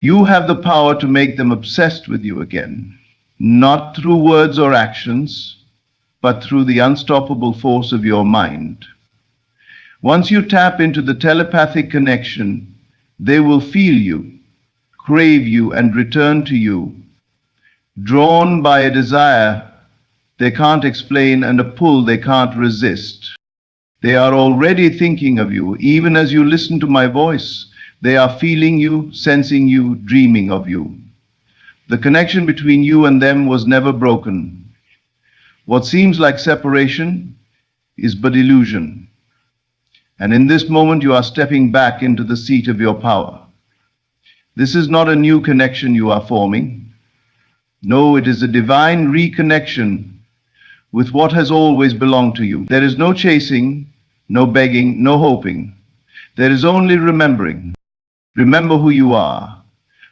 You have the power to make them obsessed with you again, not through words or actions, but through the unstoppable force of your mind. Once you tap into the telepathic connection, they will feel you, crave you, and return to you, drawn by a desire they can't explain and a pull they can't resist. They are already thinking of you. Even as you listen to my voice, they are feeling you, sensing you, dreaming of you. The connection between you and them was never broken. What seems like separation is but illusion. And in this moment, you are stepping back into the seat of your power. This is not a new connection you are forming. No, it is a divine reconnection with what has always belonged to you. There is no chasing, no begging, no hoping. There is only remembering. Remember who you are.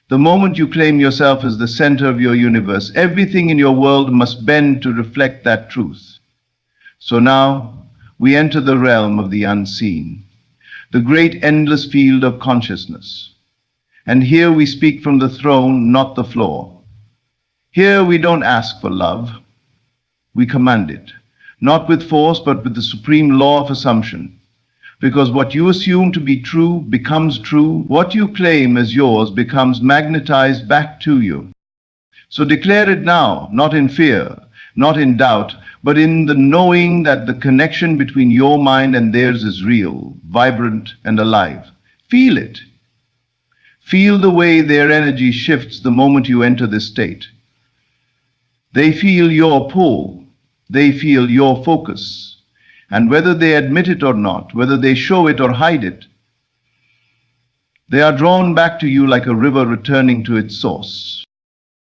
The moment you claim yourself as the center of your universe, everything in your world must bend to reflect that truth. So now, we enter the realm of the unseen, the great endless field of consciousness. And here we speak from the throne, not the floor. Here we don't ask for love. We command it, not with force, but with the supreme law of assumption. Because what you assume to be true becomes true. What you claim as yours becomes magnetized back to you. So declare it now, not in fear, not in doubt, but in the knowing that the connection between your mind and theirs is real, vibrant, and alive. Feel it. Feel the way their energy shifts the moment you enter this state. They feel your pull. They feel your focus. And whether they admit it or not, whether they show it or hide it, they are drawn back to you like a river returning to its source.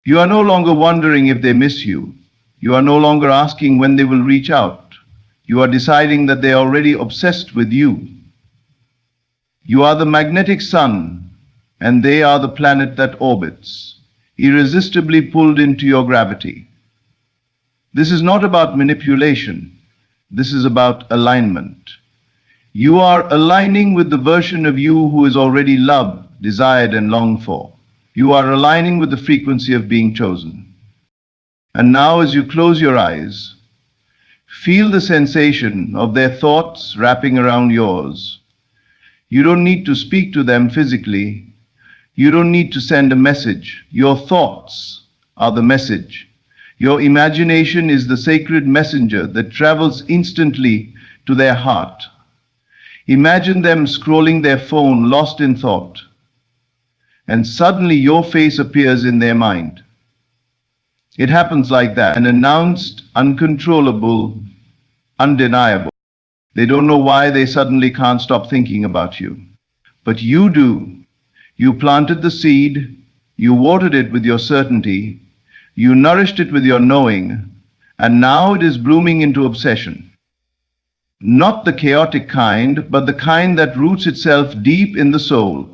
You are no longer wondering if they miss you. You are no longer asking when they will reach out. You are deciding that they are already obsessed with you. You are the magnetic sun, and they are the planet that orbits, irresistibly pulled into your gravity. This is not about manipulation. This is about alignment. You are aligning with the version of you who is already loved, desired, and longed for. You are aligning with the frequency of being chosen. And now, as you close your eyes, feel the sensation of their thoughts wrapping around yours. You don't need to speak to them physically. You don't need to send a message. Your thoughts are the message. Your imagination is the sacred messenger that travels instantly to their heart. Imagine them scrolling their phone, lost in thought, and suddenly your face appears in their mind. It happens like that, unannounced, uncontrollable, undeniable. They don't know why they suddenly can't stop thinking about you. But you do. You planted the seed, you watered it with your certainty, you nourished it with your knowing, and now it is blooming into obsession. Not the chaotic kind, but the kind that roots itself deep in the soul.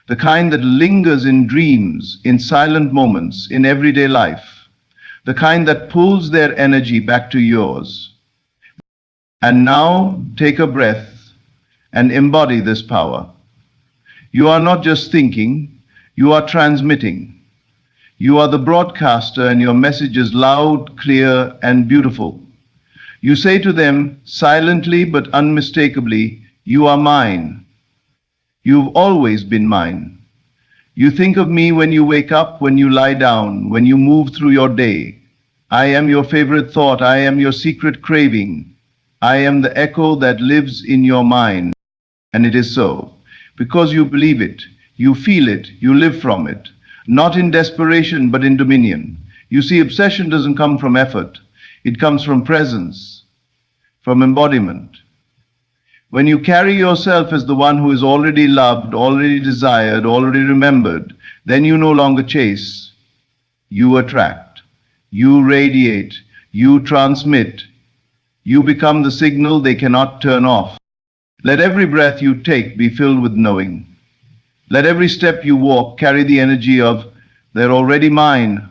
The kind that lingers in dreams, in silent moments, in everyday life. The kind that pulls their energy back to yours. And now take a breath and embody this power. You are not just thinking, you are transmitting. You are the broadcaster, and your message is loud, clear, and beautiful. You say to them, silently but unmistakably, you are mine. You've always been mine. You think of me when you wake up, when you lie down, when you move through your day. I am your favorite thought. I am your secret craving. I am the echo that lives in your mind. And it is so. Because you believe it, you feel it, you live from it. Not in desperation, but in dominion. You see, obsession doesn't come from effort. It comes from presence, from embodiment. When you carry yourself as the one who is already loved, already desired, already remembered, then you no longer chase. You attract. You radiate. You transmit. You become the signal they cannot turn off. Let every breath you take be filled with knowing. Let every step you walk carry the energy of, they're already mine.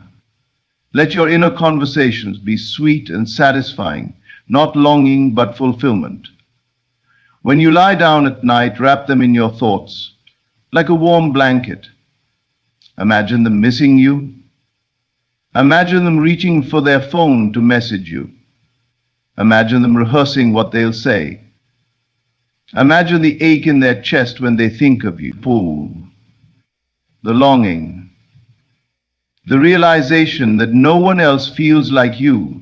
Let your inner conversations be sweet and satisfying, not longing but fulfillment. When you lie down at night, wrap them in your thoughts, like a warm blanket. Imagine them missing you. Imagine them reaching for their phone to message you. Imagine them rehearsing what they'll say. Imagine the ache in their chest when they think of you. Pull. The longing. The realization that no one else feels like you,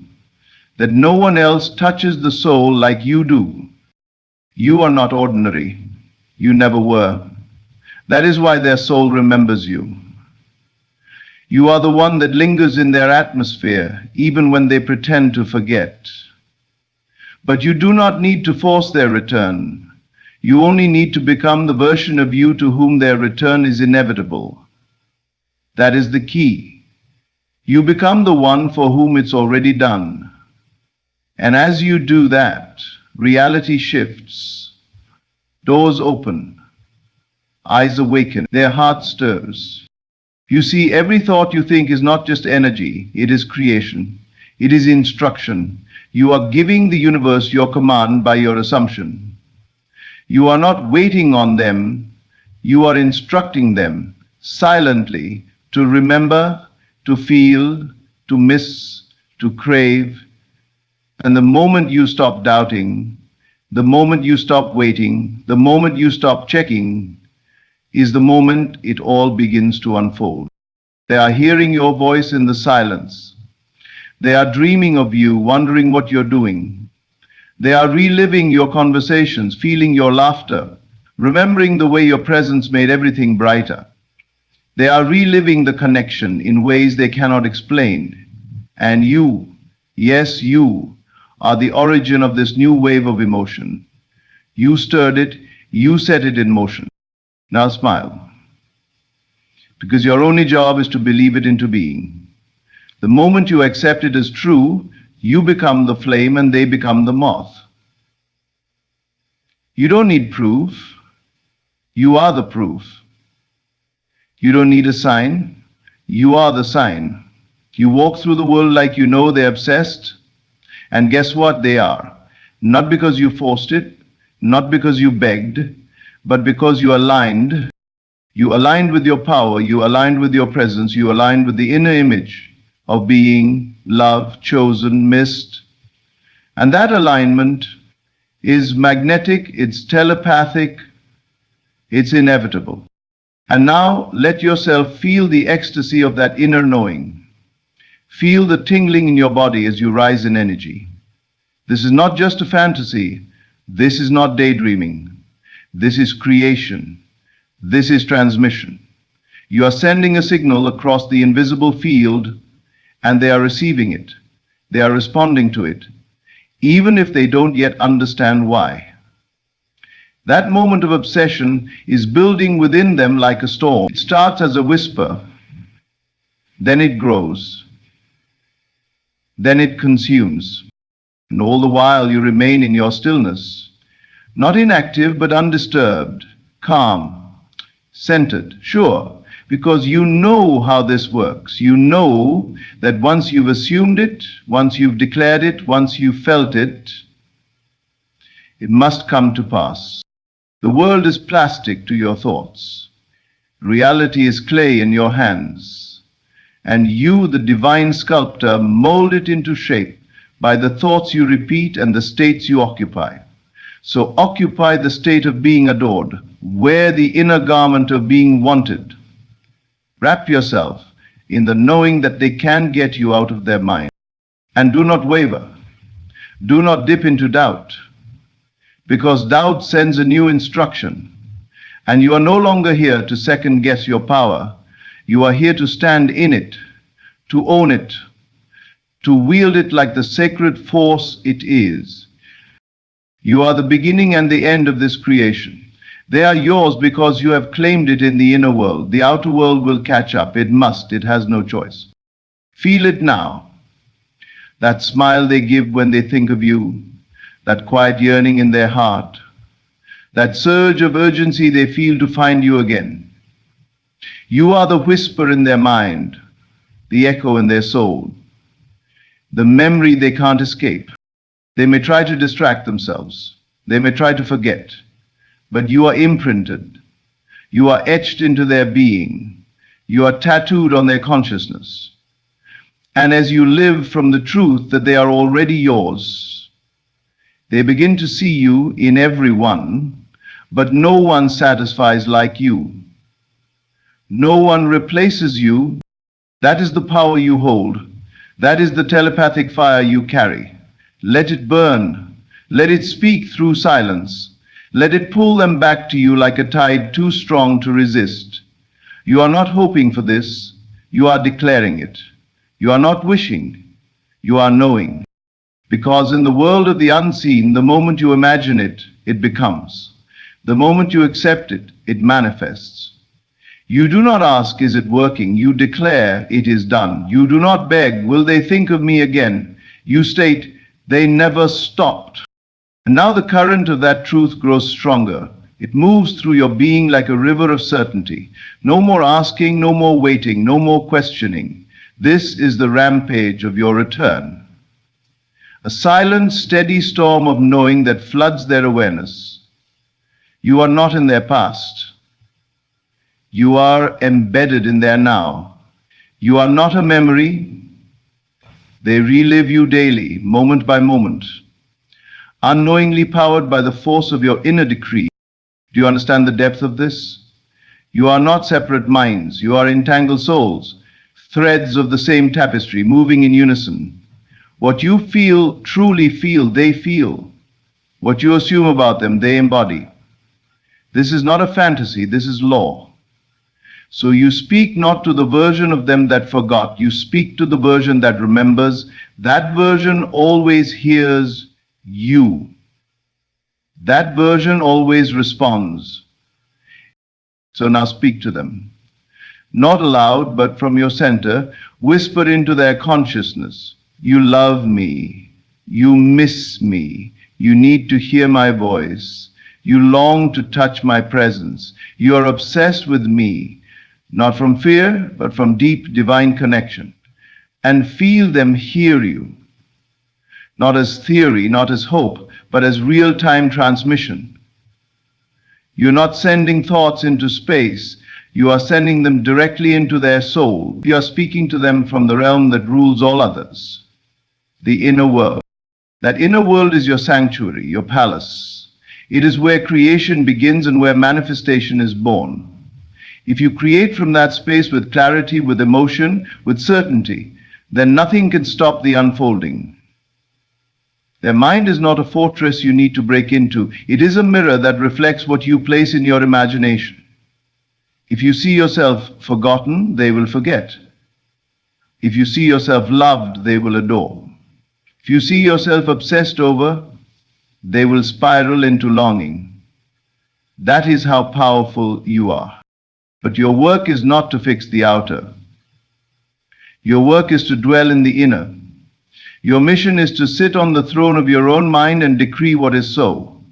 that no one else touches the soul like you do. You are not ordinary. You never were. That is why their soul remembers you. You are the one that lingers in their atmosphere, even when they pretend to forget. But you do not need to force their return. You only need to become the version of you to whom their return is inevitable. That is the key. You become the one for whom it's already done. And as you do that, reality shifts. Doors open. Eyes awaken. Their heart stirs. You see, every thought you think is not just energy. It is creation. It is instruction. You are giving the universe your command by your assumption. You are not waiting on them. You are instructing them silently to remember, to feel, to miss, to crave. And the moment you stop doubting, the moment you stop waiting, the moment you stop checking, is the moment it all begins to unfold. They are hearing your voice in the silence. They are dreaming of you, wondering what you're doing. They are reliving your conversations, feeling your laughter, remembering the way your presence made everything brighter. They are reliving the connection in ways they cannot explain. And you, yes, you, are the origin of this new wave of emotion. You stirred it, you set it in motion. Now smile, because your only job is to believe it into being. The moment you accept it as true, you become the flame and they become the moth. You don't need proof. You are the proof. You don't need a sign. You are the sign. You walk through the world like you know they're obsessed. And guess what? They are. Not because you forced it, not because you begged, but because you aligned. You aligned with your power, you aligned with your presence, you aligned with the inner image of being loved, chosen, missed. And that alignment is magnetic, it's telepathic, it's inevitable. And now let yourself feel the ecstasy of that inner knowing. Feel the tingling in your body as you rise in energy. This is not just a fantasy. This is not daydreaming. This is creation. This is transmission. You are sending a signal across the invisible field, and they are receiving it. They are responding to it, even if they don't yet understand why. That moment of obsession is building within them like a storm. It starts as a whisper, then it grows, then it consumes. And all the while you remain in your stillness, not inactive but undisturbed, calm, centered, sure, because you know how this works. You know that once you've assumed it, once you've declared it, once you've felt it, it must come to pass. The world is plastic to your thoughts. Reality is clay in your hands. And you, the divine sculptor, mold it into shape by the thoughts you repeat and the states you occupy. So occupy the state of being adored. Wear the inner garment of being wanted. Wrap yourself in the knowing that they can get you out of their mind. And do not waver. Do not dip into doubt. Because doubt sends a new instruction. And you are no longer here to second guess your power. You are here to stand in it, to own it, to wield it like the sacred force it is. You are the beginning and the end of this creation. They are yours because you have claimed it in the inner world. The outer world will catch up. It must. It has no choice. Feel it now. That smile they give when they think of you. That quiet yearning in their heart, that surge of urgency they feel to find you again. You are the whisper in their mind, the echo in their soul, the memory they can't escape. They may try to distract themselves, they may try to forget, but you are imprinted, you are etched into their being. You are tattooed on their consciousness. And as you live from the truth that they are already yours, they begin to see you in everyone, but no one satisfies like you. No one replaces you. That is the power you hold. That is the telepathic fire you carry. Let it burn. Let it speak through silence. Let it pull them back to you like a tide too strong to resist. You are not hoping for this. You are declaring it. You are not wishing. You are knowing. Because in the world of the unseen, the moment you imagine it, it becomes. The moment you accept it, it manifests. You do not ask, is it working? You declare, it is done. You do not beg, will they think of me again? You state, they never stopped. And now the current of that truth grows stronger. It moves through your being like a river of certainty. No more asking, no more waiting, no more questioning. This is the rampage of your return. A silent, steady storm of knowing that floods their awareness. You are not in their past. You are embedded in their now. You are not a memory. They relive you daily, moment by moment, unknowingly powered by the force of your inner decree. Do you understand the depth of this? You are not separate minds. You are entangled souls, threads of the same tapestry, moving in unison. What you feel, truly feel, they feel. What you assume about them, they embody. This is not a fantasy, this is law. So you speak not to the version of them that forgot, you speak to the version that remembers. That version always hears you. That version always responds. So now speak to them. Not aloud, but from your center, whisper into their consciousness. You love me. You miss me. You need to hear my voice. You long to touch my presence. You are obsessed with me. Not from fear, but from deep divine connection. And feel them hear you. Not as theory, not as hope, but as real-time transmission. You're not sending thoughts into space. You are sending them directly into their soul. You are speaking to them from the realm that rules all others, the inner world. That inner world is your sanctuary, your palace. It is where creation begins and where manifestation is born. If you create from that space with clarity, with emotion, with certainty, then nothing can stop the unfolding. Their mind is not a fortress you need to break into. It is a mirror that reflects what you place in your imagination. If you see yourself forgotten, they will forget. If you see yourself loved, they will adore. If you see yourself obsessed over, they will spiral into longing. That is how powerful you are. But your work is not to fix the outer. Your work is to dwell in the inner. Your mission is to sit on the throne of your own mind and decree what is so.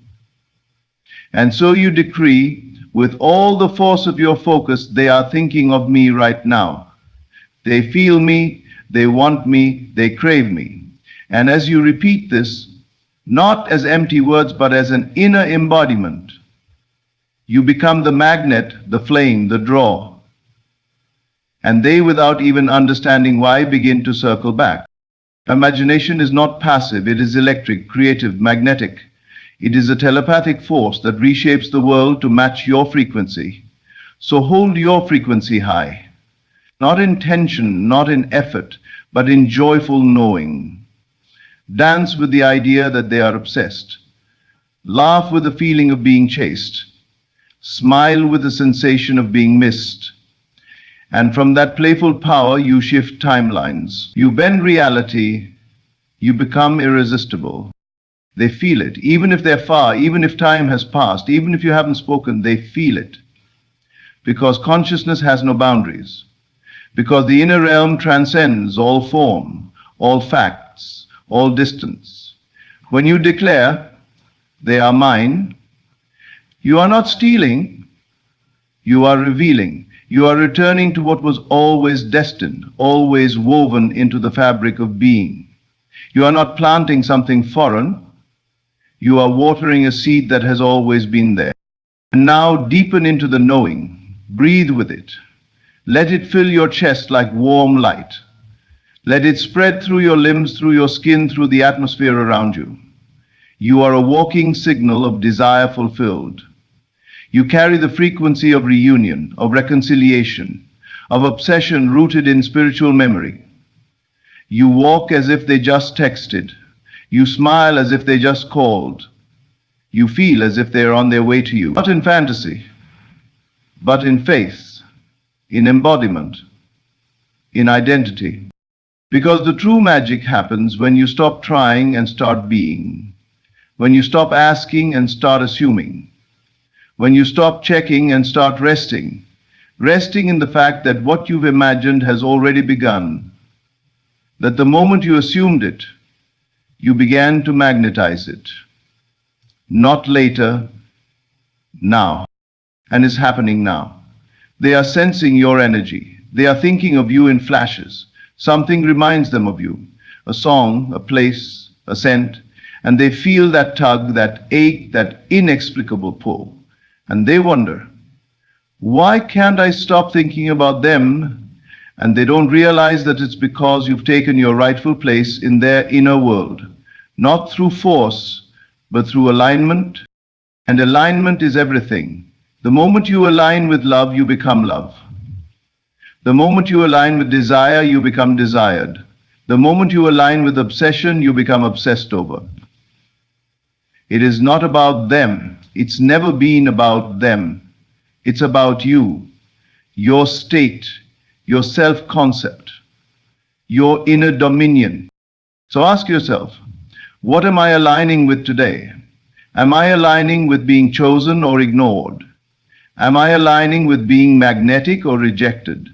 And so you decree, with all the force of your focus, they are thinking of me right now. They feel me, they want me, they crave me. And as you repeat this, not as empty words, but as an inner embodiment, you become the magnet, the flame, the draw. And they, without even understanding why, begin to circle back. Imagination is not passive, it is electric, creative, magnetic. It is a telepathic force that reshapes the world to match your frequency. So hold your frequency high, not in tension, not in effort, but in joyful knowing. Dance with the idea that they are obsessed. Laugh with the feeling of being chased. Smile with the sensation of being missed. And from that playful power, you shift timelines. You bend reality. You become irresistible. They feel it. Even if they're far, even if time has passed, even if you haven't spoken, they feel it. Because consciousness has no boundaries. Because the inner realm transcends all form, all facts, all distance. When you declare, they are mine, you are not stealing, you are revealing. You are returning to what was always destined, always woven into the fabric of being. You are not planting something foreign. You are watering a seed that has always been there. And now deepen into the knowing. Breathe with it. Let it fill your chest like warm light. Let it spread through your limbs, through your skin, through the atmosphere around you. You are a walking signal of desire fulfilled. You carry the frequency of reunion, of reconciliation, of obsession rooted in spiritual memory. You walk as if they just texted. You smile as if they just called. You feel as if they are on their way to you. Not in fantasy, but in faith, in embodiment, in identity. Because the true magic happens when you stop trying and start being. When you stop asking and start assuming. When you stop checking and start resting. Resting in the fact that what you've imagined has already begun. That the moment you assumed it, you began to magnetize it. Not later, now. And is happening now. They are sensing your energy. They are thinking of you in flashes. Something reminds them of you. A song, a place, a scent. And they feel that tug, that ache, that inexplicable pull. And they wonder, why can't I stop thinking about them? And they don't realize that it's because you've taken your rightful place in their inner world. Not through force, but through alignment. And alignment is everything. The moment you align with love, you become love. The moment you align with desire, you become desired. The moment you align with obsession, you become obsessed over. It is not about them. It's never been about them. It's about you, your state, your self-concept, your inner dominion. So ask yourself, what am I aligning with today? Am I aligning with being chosen or ignored? Am I aligning with being magnetic or rejected?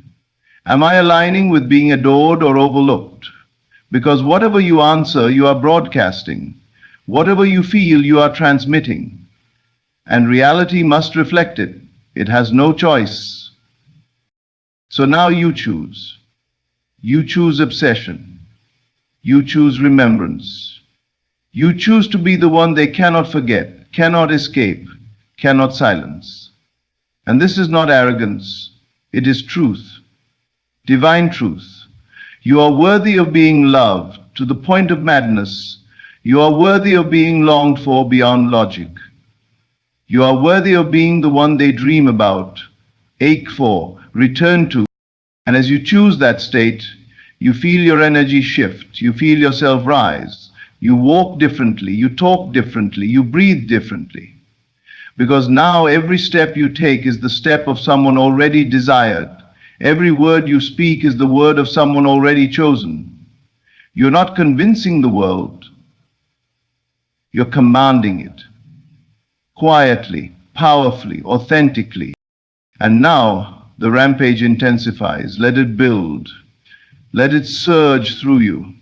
Am I aligning with being adored or overlooked? Because whatever you answer, you are broadcasting. Whatever you feel, you are transmitting. And reality must reflect it. It has no choice. So now you choose. You choose obsession. You choose remembrance. You choose to be the one they cannot forget, cannot escape, cannot silence. And this is not arrogance. It is truth. Divine truth. You are worthy of being loved to the point of madness. You are worthy of being longed for beyond logic. You are worthy of being the one they dream about, ache for, return to. And as you choose that state, you feel your energy shift. You feel yourself rise. You walk differently. You talk differently. You breathe differently. Because now every step you take is the step of someone already desired. Every word you speak is the word of someone already chosen. You're not convincing the world. You're commanding it. Quietly, powerfully, authentically. And now the rampage intensifies. Let it build. Let it surge through you.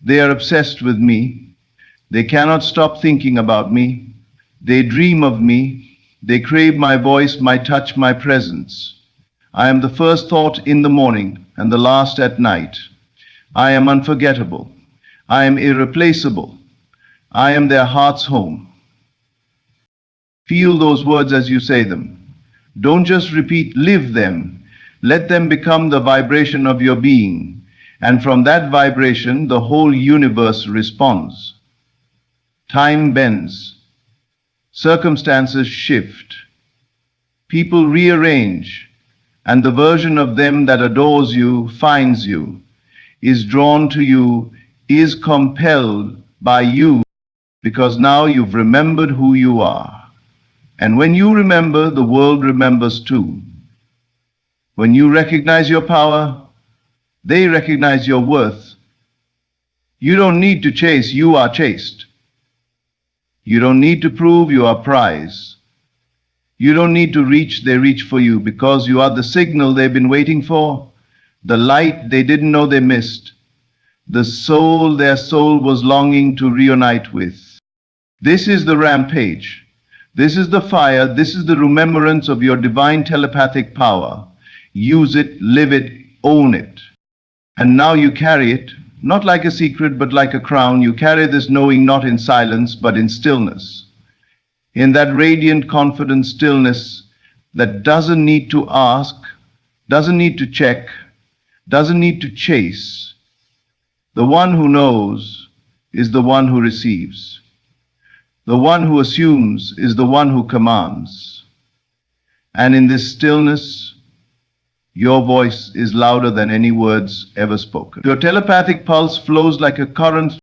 They are obsessed with me. They cannot stop thinking about me. They dream of me. They crave my voice, my touch, my presence. I am the first thought in the morning and the last at night. I am unforgettable. I am irreplaceable. I am their heart's home. Feel those words as you say them. Don't just repeat, live them. Let them become the vibration of your being. And from that vibration, the whole universe responds. Time bends. Circumstances shift. People rearrange. And the version of them that adores you, finds you, is drawn to you, is compelled by you, because now you've remembered who you are. And when you remember, the world remembers too. When you recognize your power, they recognize your worth. You don't need to chase, you are chased. You don't need to prove, you are prize. You don't need to reach, they reach for you because you are the signal they've been waiting for, the light they didn't know they missed, the soul their soul was longing to reunite with. This is the rampage. This is the fire. This is the remembrance of your divine telepathic power. Use it, live it, own it. And now you carry it, not like a secret, but like a crown. You carry this knowing not in silence, but in stillness. In that radiant, confident stillness that doesn't need to ask, doesn't need to check, doesn't need to chase. The one who knows is the one who receives. The one who assumes is the one who commands. And in this stillness, your voice is louder than any words ever spoken. Your telepathic pulse flows like a current